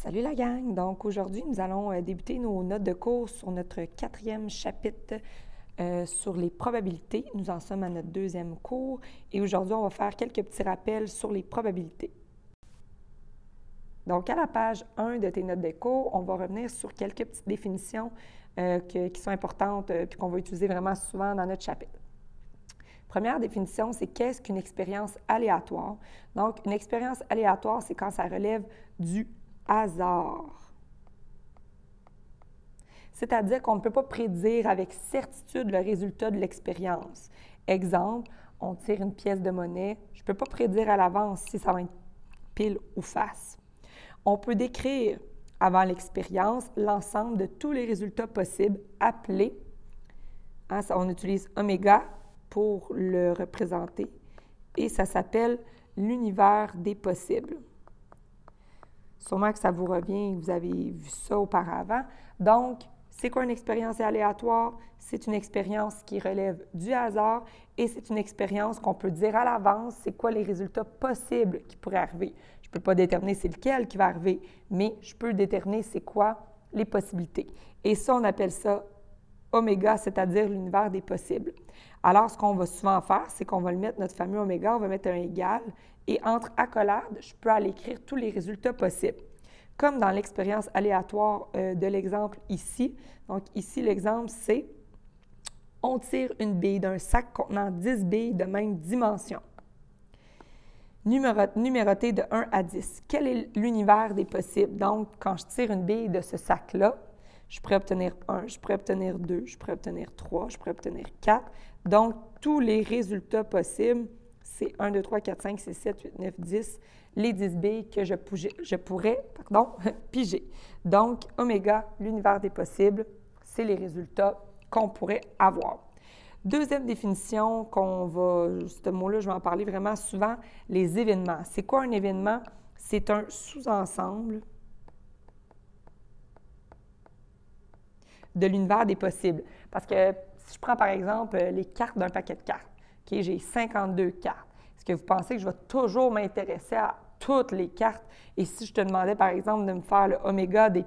Salut la gang! Donc aujourd'hui, nous allons débuter nos notes de cours sur notre 4e chapitre sur les probabilités. Nous en sommes à notre 2e cours et aujourd'hui, on va faire quelques petits rappels sur les probabilités. Donc à la page 1 de tes notes de cours, on va revenir sur quelques petites définitions qui sont importantes et qu'on va utiliser vraiment souvent dans notre chapitre. Première définition, c'est qu'est-ce qu'une expérience aléatoire? Donc une expérience aléatoire, c'est quand ça relève du hasard. C'est-à-dire qu'on ne peut pas prédire avec certitude le résultat de l'expérience. Exemple, on tire une pièce de monnaie, je ne peux pas prédire à l'avance si ça va être pile ou face. On peut décrire avant l'expérience l'ensemble de tous les résultats possibles appelés, on utilise oméga pour le représenter, et ça s'appelle l'univers des possibles. Sûrement que ça vous revient, vous avez vu ça auparavant. Donc, c'est quoi une expérience aléatoire? C'est une expérience qui relève du hasard et c'est une expérience qu'on peut dire à l'avance c'est quoi les résultats possibles qui pourraient arriver. Je ne peux pas déterminer c'est lequel qui va arriver, mais je peux déterminer c'est quoi les possibilités. Et ça, on appelle ça oméga, c'est-à-dire l'univers des possibles. Alors, ce qu'on va souvent faire, c'est qu'on va le mettre, notre fameux oméga, on va mettre un égal, et entre accolades, je peux aller écrire tous les résultats possibles. Comme dans l'expérience aléatoire de l'exemple ici. Donc, ici, l'exemple, c'est on tire une bille d'un sac contenant 10 billes de même dimension. Numéroté de 1 à 10. Quel est l'univers des possibles? Donc, quand je tire une bille de ce sac-là, je pourrais obtenir 1, je pourrais obtenir 2, je pourrais obtenir 3, je pourrais obtenir 4. Donc, tous les résultats possibles, c'est 1, 2, 3, 4, 5, 6, 7, 8, 9, 10, les 10 billes que je pourrais piger. Donc, oméga, l'univers des possibles, c'est les résultats qu'on pourrait avoir. Deuxième définition ce mot-là, je vais en parler vraiment souvent, les événements. C'est quoi un événement? C'est un sous-ensemble de l'univers des possibles. Parce que si je prends par exemple les cartes d'un paquet de cartes, okay, j'ai 52 cartes. Est-ce que vous pensez que je vais toujours m'intéresser à toutes les cartes? Et si je te demandais par exemple de me faire le oméga des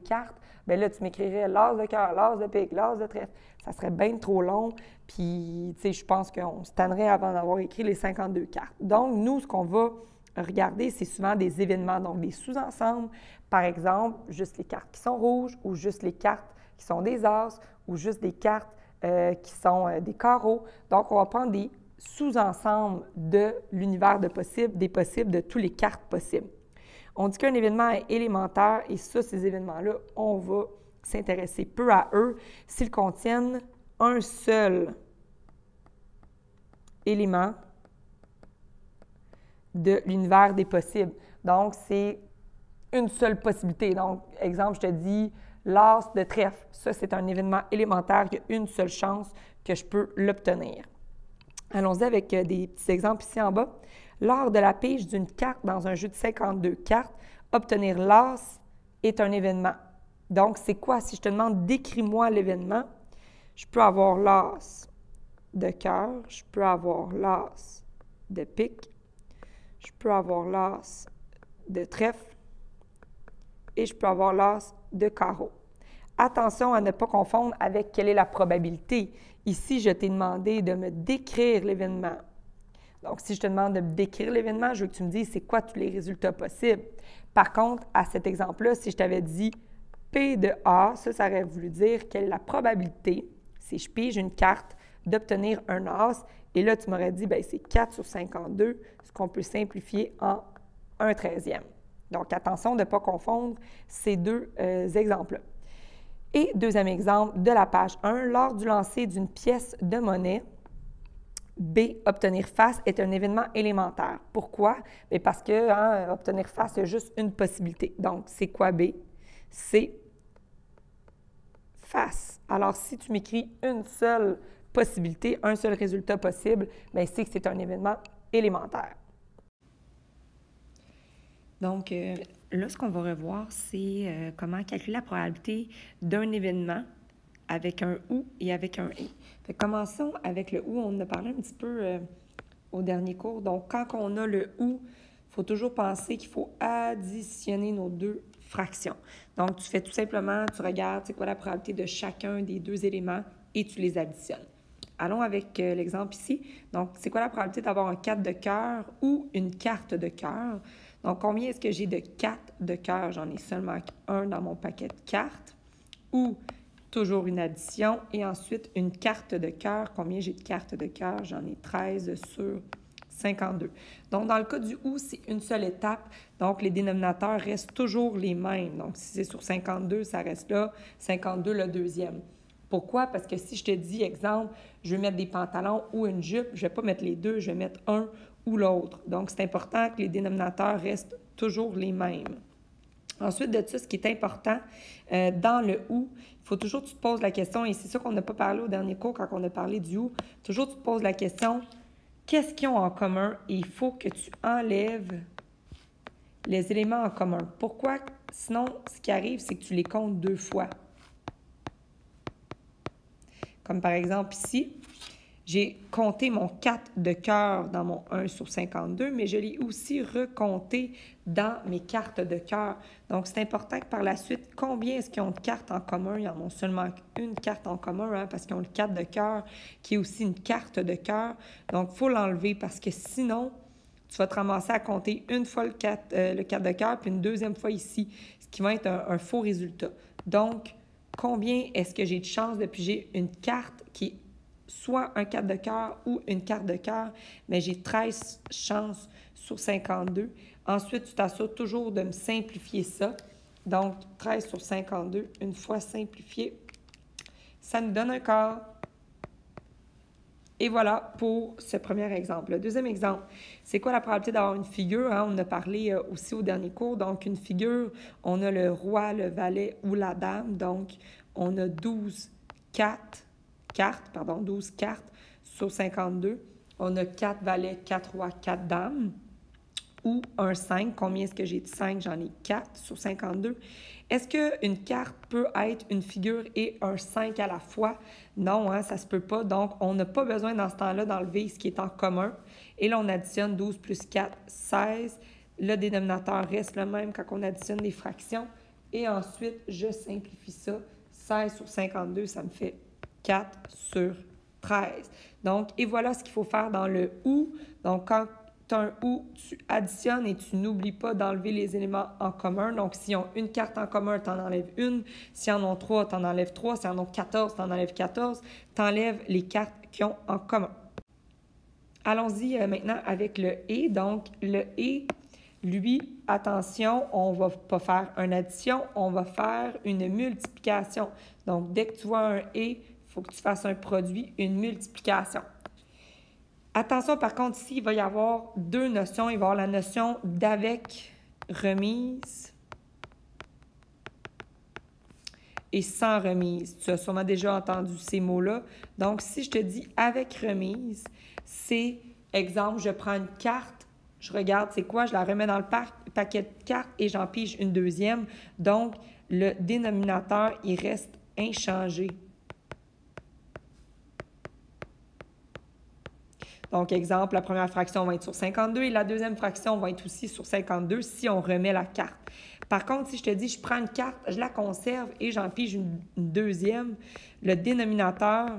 cartes, bien là, tu m'écrirais l'as de cœur, l'as de pique, l'as de trèfle. Ça serait bien trop long. Puis, tu sais, je pense qu'on se tannerait avant d'avoir écrit les 52 cartes. Donc, nous, ce qu'on va regarder, c'est souvent des événements, donc des sous-ensembles. Par exemple, juste les cartes qui sont rouges ou juste les cartes qui sont des as ou juste des cartes qui sont des carreaux. Donc, on va prendre des sous-ensembles de l'univers des possibles, de toutes les cartes possibles. On dit qu'un événement est élémentaire et ça, ces événements-là, on va s'intéresser peu à eux s'ils contiennent un seul élément de l'univers des possibles. Donc, c'est une seule possibilité. Donc, exemple, je te dis l'as de trèfle. Ça, c'est un événement élémentaire. Il y a une seule chance que je peux l'obtenir. Allons-y avec des petits exemples ici en bas. Lors de la pige d'une carte dans un jeu de 52 cartes, obtenir l'as est un événement. Donc, c'est quoi? Si je te demande décris-moi l'événement, je peux avoir l'as de cœur, je peux avoir l'as de pique, je peux avoir l'as de trèfle et je peux avoir l'as de carreau. Attention à ne pas confondre avec quelle est la probabilité. Ici, je t'ai demandé de me décrire l'événement. Donc, si je te demande de me décrire l'événement, je veux que tu me dises c'est quoi tous les résultats possibles. Par contre, à cet exemple-là, si je t'avais dit P de A, ça aurait voulu dire quelle est la probabilité, si je pige une carte, d'obtenir un as. Et là, tu m'aurais dit, bien, c'est 4 sur 52, ce qu'on peut simplifier en 1/13e. Donc, attention de ne pas confondre ces deux exemples-là. Et deuxième exemple de la page 1, lors du lancer d'une pièce de monnaie, B, obtenir face est un événement élémentaire. Pourquoi? Bien parce que obtenir face, il y a juste une possibilité. Donc, c'est quoi B? C'est face. Alors, si tu m'écris une seule possibilité, un seul résultat possible, bien, c'est que c'est un événement élémentaire. Donc, là, ce qu'on va revoir, c'est comment calculer la probabilité d'un événement avec un « ou » et avec un « et ». Fait que commençons avec le « ou ». On en a parlé un petit peu au dernier cours. Donc, quand on a le « ou », il faut toujours penser qu'il faut additionner nos deux fractions. Donc, tu fais tout simplement, tu regardes c'est quoi la probabilité de chacun des deux éléments et tu les additionnes. Allons avec l'exemple ici. Donc, c'est quoi la probabilité d'avoir un 4 de cœur ou une carte de cœur? Donc, combien est-ce que j'ai de 4 de cœur? J'en ai seulement un dans mon paquet de cartes. Ou toujours une addition. Et ensuite, une carte de cœur. Combien j'ai de cartes de cœur? J'en ai 13 sur 52. Donc, dans le cas du ou, c'est une seule étape. Donc, les dénominateurs restent toujours les mêmes. Donc, si c'est sur 52, ça reste là. 52, le deuxième. Pourquoi? Parce que si je te dis, exemple, je vais mettre des pantalons ou une jupe, je ne vais pas mettre les deux, je vais mettre un ou l'autre. Donc, c'est important que les dénominateurs restent toujours les mêmes. Ensuite de ça, ce qui est important, dans le « ou », il faut toujours que tu te poses la question, et c'est ça qu'on n'a pas parlé au dernier cours quand on a parlé du « ou », toujours tu te poses la question, qu'est-ce qu'ils ont en commun? Et il faut que tu enlèves les éléments en commun. Pourquoi? Sinon, ce qui arrive, c'est que tu les comptes deux fois. Comme par exemple ici, j'ai compté mon 4 de cœur dans mon 1 sur 52, mais je l'ai aussi recompté dans mes cartes de cœur. Donc, c'est important que par la suite, combien est-ce qu'ils ont de cartes en commun? Ils en ont seulement une carte en commun, hein, parce qu'ils ont le 4 de cœur, qui est aussi une carte de cœur. Donc, il faut l'enlever parce que sinon, tu vas te ramasser à compter une fois le 4 de cœur, puis une deuxième fois ici, ce qui va être un faux résultat. Donc, combien est-ce que j'ai de chances de piger une carte qui est soit un 4 de cœur ou une carte de cœur? Mais j'ai 13 chances sur 52. Ensuite, tu t'assures toujours de me simplifier ça. Donc, 13 sur 52, une fois simplifié, ça nous donne un quart. Et voilà pour ce premier exemple. Le deuxième exemple, c'est quoi la probabilité d'avoir une figure? Hein? On en a parlé aussi au dernier cours. Donc, une figure, on a le roi, le valet ou la dame. Donc, on a 12 cartes sur 52. On a 4 valets, 4 rois, 4 dames. Ou un 5. Combien est-ce que j'ai de 5? J'en ai 4 sur 52. Est-ce qu'une carte peut être une figure et un 5 à la fois? Non, hein, ça ne se peut pas. Donc, on n'a pas besoin dans ce temps-là d'enlever ce qui est en commun. Et là, on additionne 12 plus 4, 16. Le dénominateur reste le même quand on additionne des fractions. Et ensuite, je simplifie ça. 16 sur 52, ça me fait 4 sur 13. Donc, et voilà ce qu'il faut faire dans le « ou ». Donc, quand tu as un « ou », tu additionnes et tu n'oublies pas d'enlever les éléments en commun. Donc, s'ils ont une carte en commun, tu en enlèves une. S'ils en ont 3, tu en enlèves 3. S'ils en ont 14, tu en enlèves 14. Tu enlèves les cartes qu'ils ont en commun. Allons-y maintenant avec le « et ». Donc, le « et », lui, attention, on ne va pas faire une addition, on va faire une multiplication. Donc, dès que tu vois un « et », il faut que tu fasses un produit, une multiplication. Attention, par contre, ici, il va y avoir deux notions. Il va y avoir la notion d'avec remise et sans remise. Tu as sûrement déjà entendu ces mots-là. Donc, si je te dis avec remise, c'est, exemple, je prends une carte, je regarde c'est quoi, je la remets dans le paquet de cartes et j'en pige une deuxième. Donc, le dénominateur, il reste inchangé. Donc, exemple, la première fraction va être sur 52 et la deuxième fraction va être aussi sur 52 si on remet la carte. Par contre, si je te dis, je prends une carte, je la conserve et j'en pige une deuxième, le dénominateur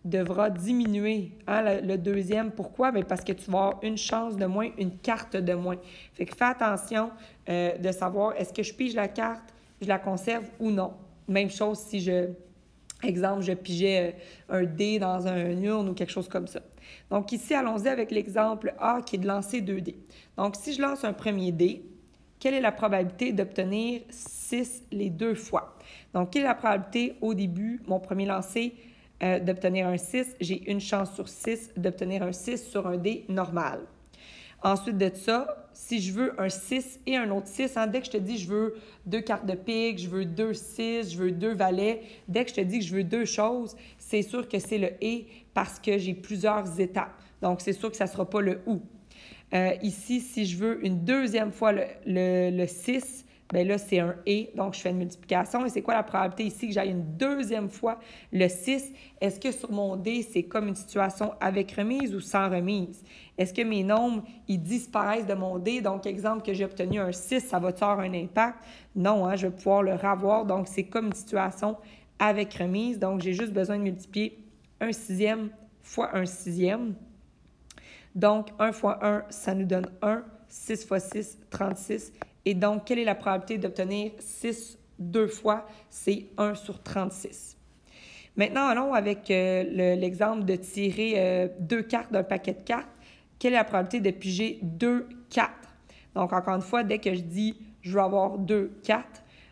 devra diminuer, hein, le deuxième. Pourquoi? Bien, parce que tu vas avoir une chance de moins, une carte de moins. Fait que fais attention de savoir est-ce que je pige la carte, je la conserve ou non. Même chose si exemple, je pigeais un dé dans une urne ou quelque chose comme ça. Donc ici, allons-y avec l'exemple A qui est de lancer 2 dés. Donc si je lance un premier dé, quelle est la probabilité d'obtenir 6 les deux fois? Donc quelle est la probabilité au début, mon premier lancer, d'obtenir un 6? J'ai une chance sur 6 d'obtenir un 6 sur un dé normal. Ensuite de ça, si je veux un 6 et un autre 6, hein, dès que je te dis je veux 2 cartes de pique, je veux 2 6, je veux 2 valets, dès que je te dis que je veux 2 choses, c'est sûr que c'est le « et » parce que j'ai plusieurs étapes. Donc, c'est sûr que ça ne sera pas le « ou ». Ici, si je veux une deuxième fois le 6, bien là, c'est un « et », donc je fais une multiplication. Et c'est quoi la probabilité ici que j'aille une deuxième fois le 6? Est-ce que sur mon dé, c'est comme une situation avec remise ou sans remise? Est-ce que mes nombres, ils disparaissent de mon dé? Donc, exemple que j'ai obtenu un 6, ça va-tu avoir un impact? Non, hein, je vais pouvoir le revoir. Donc, c'est comme une situation avec remise. Donc, j'ai juste besoin de multiplier un sixième fois un sixième. Donc, 1 fois 1, ça nous donne 1. 6 fois 6, 36. Et donc, quelle est la probabilité d'obtenir 6 deux fois? C'est 1 sur 36. Maintenant, allons avec l'exemple de tirer 2 cartes d'un paquet de cartes. Quelle est la probabilité de piger 2 4? Donc, encore une fois, dès que je dis « je veux avoir 2 4 »,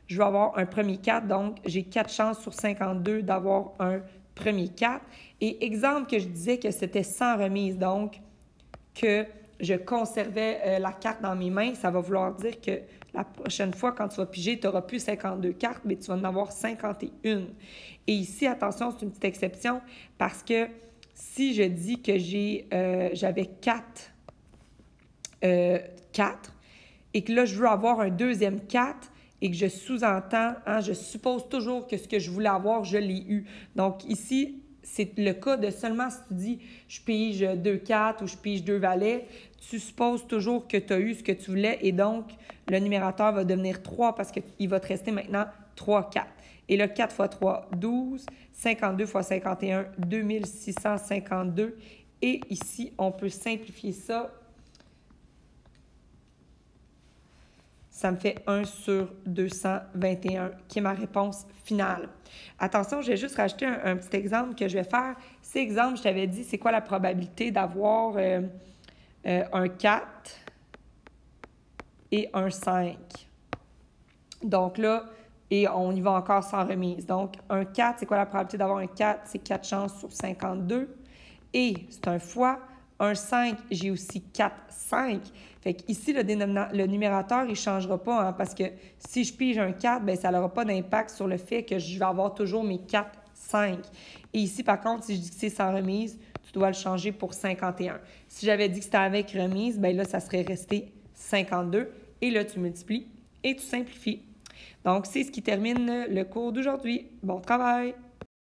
je vais avoir un premier 4. Donc, j'ai 4 chances sur 52 d'avoir un premier 4. Et exemple que je disais que c'était sans remise, donc que je conservais la carte dans mes mains, ça va vouloir dire que la prochaine fois, quand tu vas piger, tu n'auras plus 52 cartes, mais tu vas en avoir 51. Et ici, attention, c'est une petite exception, parce que si je dis que j'avais 4, et que là, je veux avoir un deuxième 4, et que je sous-entends, hein, je suppose toujours que ce que je voulais avoir, je l'ai eu. Donc ici, c'est le cas de seulement si tu dis « je pige 2 4 » ou « je pige 2 valets », tu supposes toujours que tu as eu ce que tu voulais et donc le numérateur va devenir 3 parce qu'il va te rester maintenant 3 4. Et là, 4 fois 3, 12. 52 fois 51, 2652. Et ici, on peut simplifier ça. Ça me fait 1 sur 221, qui est ma réponse finale. Attention, je vais juste rajouter un petit exemple que je vais faire. Cet exemple, je t'avais dit, c'est quoi la probabilité d'avoir un 4 et un 5. Donc là, et on y va encore sans remise. Donc, un 4, c'est quoi la probabilité d'avoir un 4? C'est 4 chances sur 52. Et c'est un fois. Un 5, j'ai aussi 4, 5. Fait qu'ici, le numérateur, il ne changera pas, hein, parce que si je pige un 4, bien, ça n'aura pas d'impact sur le fait que je vais avoir toujours mes 4, 5. Et ici, par contre, si je dis que c'est sans remise, tu dois le changer pour 51. Si j'avais dit que c'était avec remise, bien là, ça serait resté 52. Et là, tu multiplies et tu simplifies. Donc, c'est ce qui termine le cours d'aujourd'hui. Bon travail!